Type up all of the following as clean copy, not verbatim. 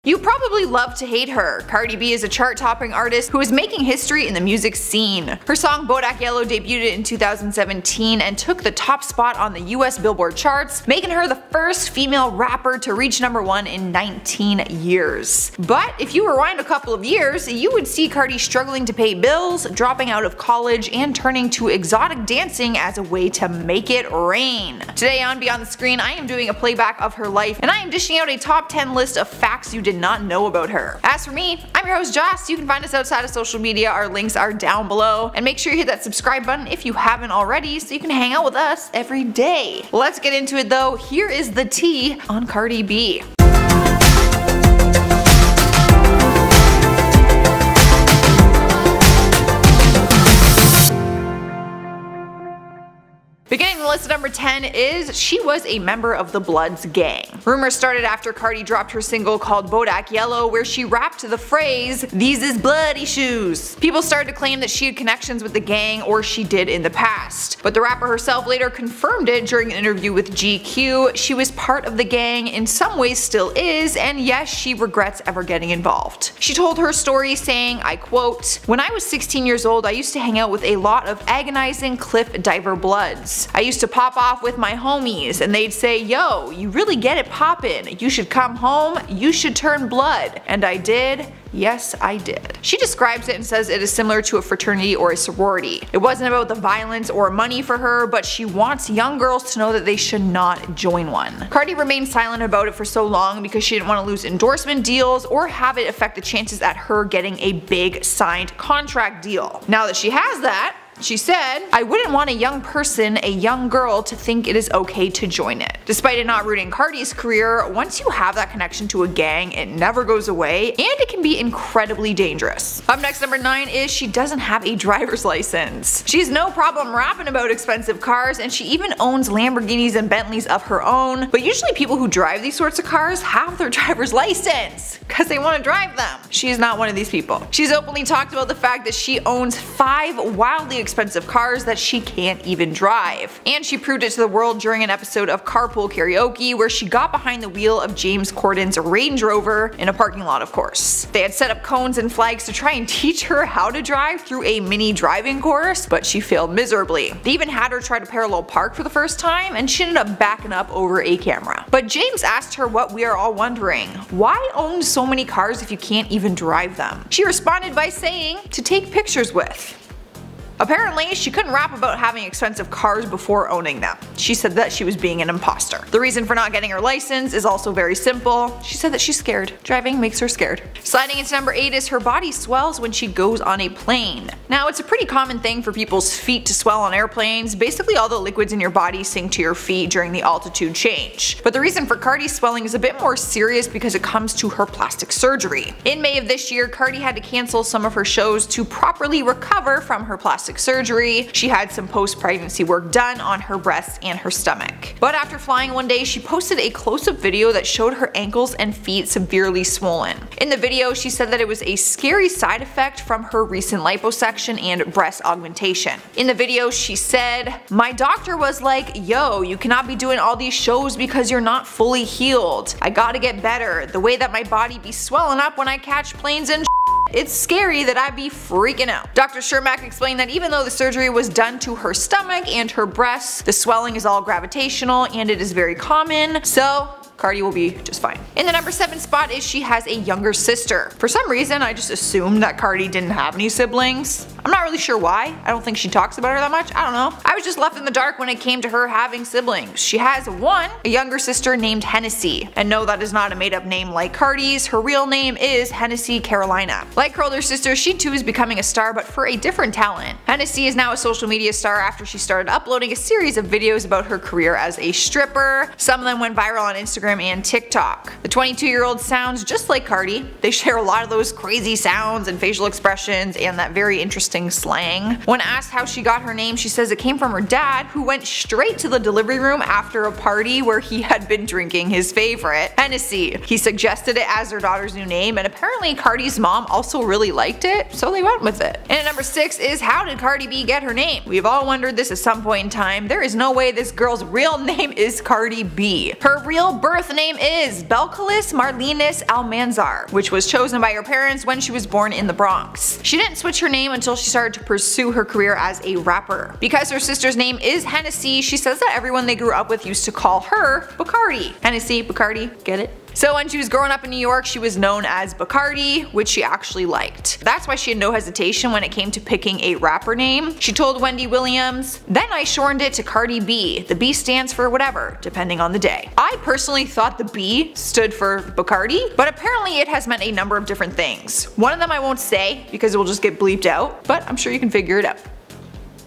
You probably love to hate her. Cardi B is a chart-topping artist who is making history in the music scene. Her song Bodak Yellow debuted in 2017 and took the top spot on the U.S. Billboard charts, making her the first female rapper to reach #1 in 19 years. But if you rewind a couple of years, you would see Cardi struggling to pay bills, dropping out of college, and turning to exotic dancing as a way to make it rain. Today on Beyond the Screen, I am doing a playback of her life, and I am dishing out a top 10 list of facts you did not know about her. As for me, I'm your host Joss. You can find us outside of social media, our links are down below, and make sure you hit that subscribe button if you haven't already so you can hang out with us every day. Let's get into it though. Here is the tea on Cardi B. Beginning the list at number 10 is she was a member of the Bloods gang. Rumors started after Cardi dropped her single called Bodak Yellow, where she rapped the phrase, "These is bloody shoes." People started to claim that she had connections with the gang, or she did in the past. But the rapper herself later confirmed it during an interview with GQ. She was part of the gang, in some ways still is, and yes, she regrets ever getting involved. She told her story saying, I quote, "When I was 16 years old, I used to hang out with a lot of agonizing cliff diver bloods. I used to pop off with my homies and they'd say, yo, you really get it poppin', you should come home, you should turn blood. And I did. Yes, I did." She describes it and says it is similar to a fraternity or a sorority. It wasn't about the violence or money for her, but she wants young girls to know that they should not join one. Cardi remained silent about it for so long because she didn't want to lose endorsement deals or have it affect the chances at her getting a big signed contract deal. Now that she has that, she said, "I wouldn't want a young person, a young girl, to think it is okay to join it." Despite it not rooting Cardi's career, once you have that connection to a gang, it never goes away, and it can be incredibly dangerous. Up next, number 9 is she doesn't have a driver's license. She has no problem rapping about expensive cars, and she even owns Lamborghinis and Bentleys of her own, but usually people who drive these sorts of cars have their driver's license because they want to drive them. She is not one of these people. She's openly talked about the fact that she owns 5 wildly expensive cars that she can't even drive. And she proved it to the world during an episode of Carpool Karaoke where she got behind the wheel of James Corden's Range Rover in a parking lot, of course. They had set up cones and flags to try and teach her how to drive through a mini driving course, but she failed miserably. They even had her try to parallel park for the first time, and she ended up backing up over a camera. But James asked her what we are all wondering: why own so many cars if you can't even drive them? She responded by saying, "To take pictures with." Apparently, she couldn't rap about having expensive cars before owning them. She said that she was being an imposter. The reason for not getting her license is also very simple. She said that she's scared. Driving makes her scared. Sliding into number 8 is her body swells when she goes on a plane. Now, it's a pretty common thing for people's feet to swell on airplanes. Basically, all the liquids in your body sink to your feet during the altitude change. But the reason for Cardi's swelling is a bit more serious because it comes to her plastic surgery. In May of this year, Cardi had to cancel some of her shows to properly recover from her plastic surgery. She had some post-pregnancy work done on her breasts and her stomach. But after flying one day, she posted a close-up video that showed her ankles and feet severely swollen. In the video, she said that it was a scary side effect from her recent liposuction and breast augmentation. In the video, she said, "My doctor was like, yo, you cannot be doing all these shows because you're not fully healed. I gotta get better. The way that my body be swelling up when I catch planes and it's scary that I be freaking out." Dr. Shermack explained that even though the surgery was done to her stomach and her breasts, the swelling is all gravitational and it is very common, so Cardi will be just fine. In the number 7 spot is she has a younger sister. For some reason, I just assumed that Cardi didn't have any siblings. I'm not really sure why. I don't think she talks about her that much. I don't know. I was just left in the dark when it came to her having siblings. She has a younger sister named Hennessy. And no, that is not a made up name like Cardi's. Her real name is Hennessy Carolina. Like her older sister, she too is becoming a star, but for a different talent. Hennessy is now a social media star after she started uploading a series of videos about her career as a stripper. Some of them went viral on Instagram and TikTok. The 22-year-old sounds just like Cardi. They share a lot of those crazy sounds and facial expressions and that very interesting interesting slang. When asked how she got her name, she says it came from her dad, who went straight to the delivery room after a party where he had been drinking his favorite, Hennessy. He suggested it as their daughter's new name, and apparently Cardi's mom also really liked it, so they went with it. And at number 6 is, how did Cardi B get her name? We've all wondered this at some point in time. There is no way this girl's real name is Cardi B. Her real birth name is Belcalis Marlenis Almanzar, which was chosen by her parents when she was born in the Bronx. She didn't switch her name until she started to pursue her career as a rapper. Because her sister's name is Hennessy, she says that everyone they grew up with used to call her Bacardi. Hennessy, Bacardi, get it? So when she was growing up in New York, she was known as Bacardi, which she actually liked. That's why she had no hesitation when it came to picking a rapper name. She told Wendy Williams, "Then I shortened it to Cardi B. The B stands for whatever, depending on the day." I personally thought the B stood for Bacardi, but apparently it has meant a number of different things. One of them I won't say because it will just get bleeped out, but I'm sure you can figure it out.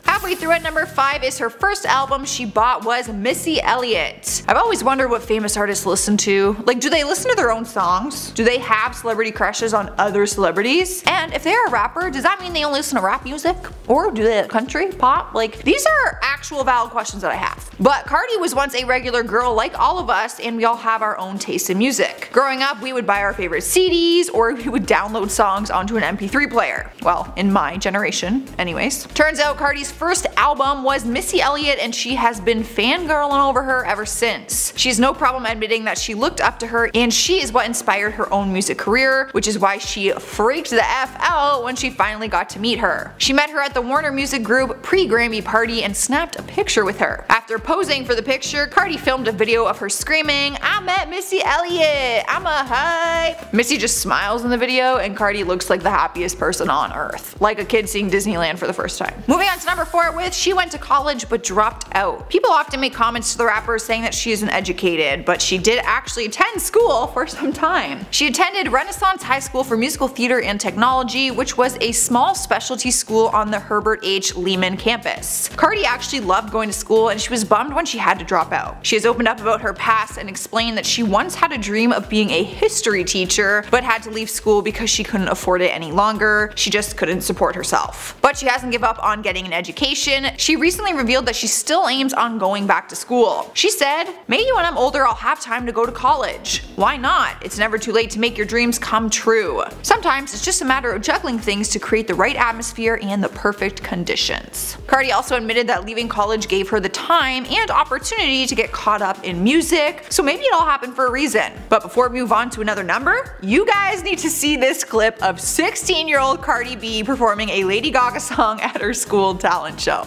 Halfway through at number 5 is her first album she bought was Missy Elliott. I've always wondered what famous artists listen to. Like, do they listen to their own songs? Do they have celebrity crushes on other celebrities? And if they're a rapper, does that mean they only listen to rap music? Or do they country, pop? Like, these are actual valid questions that I have. But Cardi was once a regular girl like all of us, and we all have our own taste in music. Growing up, we would buy our favorite CDs, or we would download songs onto an MP3 player. Well, in my generation, anyways. Turns out Cardi's first album was Missy Elliott, and she has been fangirling over her ever since. She has no problem admitting that she looked up to her, and she is what inspired her own music career, which is why she freaked the F out when she finally got to meet her. She met her at the Warner Music Group pre-Grammy party and snapped a picture with her. After posing for the picture, Cardi filmed a video of her screaming, "I met Missy Elliott, I'm a hype." Missy just smiles in the video, and Cardi looks like the happiest person on earth. Like a kid seeing Disneyland for the first time. Moving on to number 4 with, she went to college but dropped out. People often make comments to the rapper saying that she isn't educated, but she did actually attend school for some time. She attended Renaissance High School for Musical Theater and Technology, which was a small specialty school on the Herbert H. Lehman campus. Cardi actually loved going to school, and she was bummed when she had to drop out. She has opened up about her past and explained that she once had a dream of being a history teacher, but had to leave school because she couldn't afford it any longer. She just couldn't support herself. But she hasn't given up on getting an education. She recently revealed that she still aims on going back to school. She said, "Maybe when I'm older I'll have time to go to college. Why not? It's never too late to make your dreams come true. Sometimes it's just a matter of juggling things to create the right atmosphere and the perfect conditions." Cardi also admitted that leaving college gave her the time and opportunity to get caught up in music, so maybe it all happened for a reason. But before we move on to another number, you guys need to see this clip of 16-year-old Cardi B performing a Lady Gaga song at her school talent show.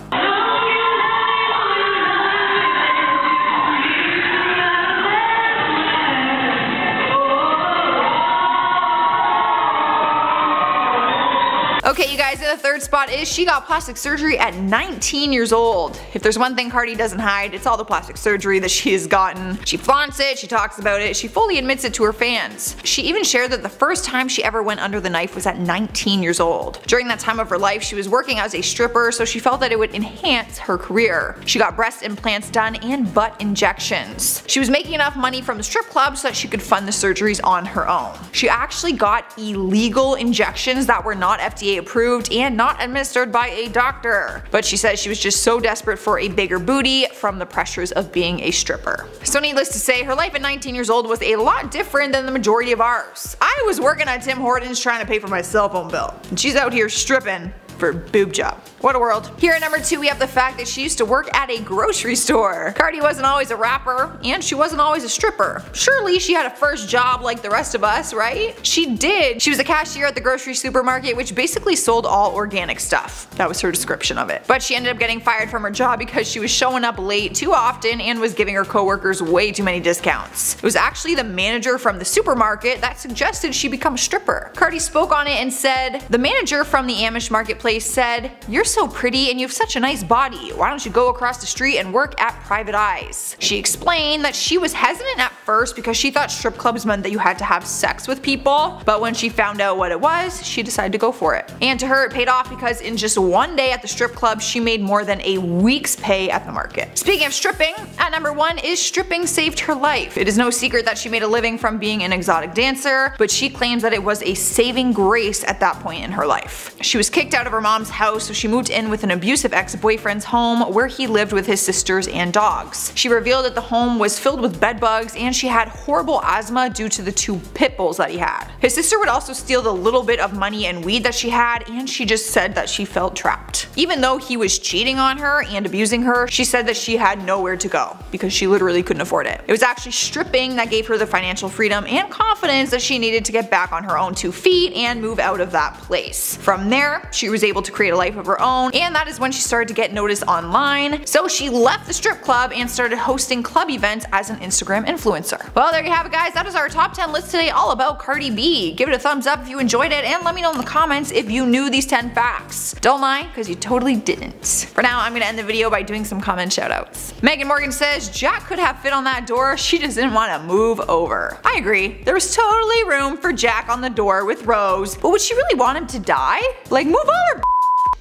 Okay, you guys, the third spot is she got plastic surgery at 19 years old. If there's one thing Cardi doesn't hide, it's all the plastic surgery that she has gotten. She flaunts it, she talks about it, she fully admits it to her fans. She even shared that the first time she ever went under the knife was at 19 years old. During that time of her life, she was working as a stripper, so she felt that it would enhance her career. She got breast implants done and butt injections. She was making enough money from the strip club so that she could fund the surgeries on her own. She actually got illegal injections that were not FDA approved and not administered by a doctor. But she says she was just so desperate for a bigger booty from the pressures of being a stripper. So needless to say, her life at 19 years old was a lot different than the majority of ours. I was working at Tim Hortons trying to pay for my cell phone bill, and she's out here stripping for a boob job. What a world. Here at number 2 we have the fact that she used to work at a grocery store. Cardi wasn't always a rapper, and she wasn't always a stripper. Surely she had a first job like the rest of us, right? She did. She was a cashier at the grocery supermarket, which basically sold all organic stuff. That was her description of it. But she ended up getting fired from her job because she was showing up late too often and was giving her coworkers way too many discounts. It was actually the manager from the supermarket that suggested she become a stripper. Cardi spoke on it and said, "The manager from the Amish marketplace said, 'You're so pretty and you have such a nice body. Why don't you go across the street and work at Private Eyes?'" She explained that she was hesitant at first because she thought strip clubs meant that you had to have sex with people, but when she found out what it was, she decided to go for it. And to her it paid off because in just one day at the strip club she made more than a week's pay at the market. Speaking of stripping, at number 1 is stripping saved her life. It is no secret that she made a living from being an exotic dancer, but she claims that it was a saving grace at that point in her life. She was kicked out of her mom's house, so she moved in with an abusive ex-boyfriend's home where he lived with his sisters and dogs. She revealed that the home was filled with bed bugs and she had horrible asthma due to the 2 pit bulls that he had. His sister would also steal the little bit of money and weed that she had, and she just said that she felt trapped. Even though he was cheating on her and abusing her, she said that she had nowhere to go because she literally couldn't afford it. It was actually stripping that gave her the financial freedom and confidence that she needed to get back on her own 2 feet and move out of that place. From there, she was able to create a life of her own, and that is when she started to get noticed online. So she left the strip club and started hosting club events as an Instagram influencer. Well, there you have it, guys. That is our top 10 list today, all about Cardi B. Give it a thumbs up if you enjoyed it, and let me know in the comments if you knew these 10 facts. Don't lie, because you totally didn't. For now, I'm gonna end the video by doing some comment shoutouts. Megan Morgan says, Jack could have fit on that door, she just didn't want to move over. I agree. There was totally room for Jack on the door with Rose, but would she really want him to die? Like, move over,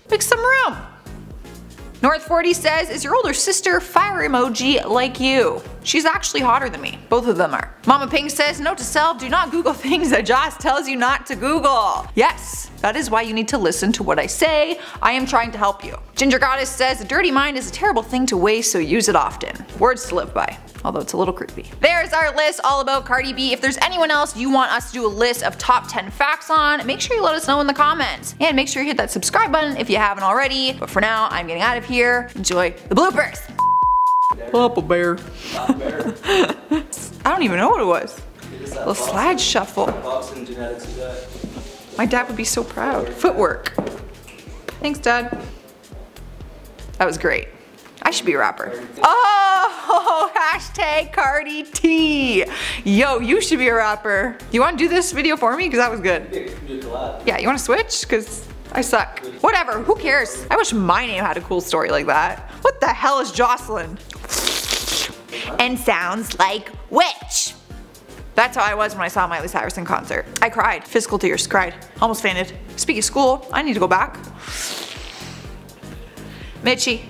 make some room. North 40 says, is your older sister fire emoji like you? She's actually hotter than me. Both of them are. Mama Pink says, note to self, do not Google things that Joss tells you not to Google. Yes, that is why you need to listen to what I say. I am trying to help you. Ginger Goddess says, a dirty mind is a terrible thing to waste, so use it often. Words to live by. Although it's a little creepy. There's our list all about Cardi B. If there's anyone else you want us to do a list of top 10 facts on, make sure you let us know in the comments. And make sure you hit that subscribe button if you haven't already. But for now, I'm getting out of here. Enjoy the bloopers. Papa bear. I don't even know what it was. A little slide shuffle. My dad would be so proud. Footwork. Thanks, Dad. That was great. I should be a rapper. Oh, hashtag Cardi T. Yo, you should be a rapper. You want to do this video for me? Because that was good. Yeah, you want to switch? Because I suck. Whatever, who cares? I wish my name had a cool story like that. What the hell is Jocelyn? And sounds like witch. That's how I was when I saw Miley Cyrus in concert. I cried. Physical tears. Cried. Almost fainted. Speaking of school, I need to go back. Mitchie.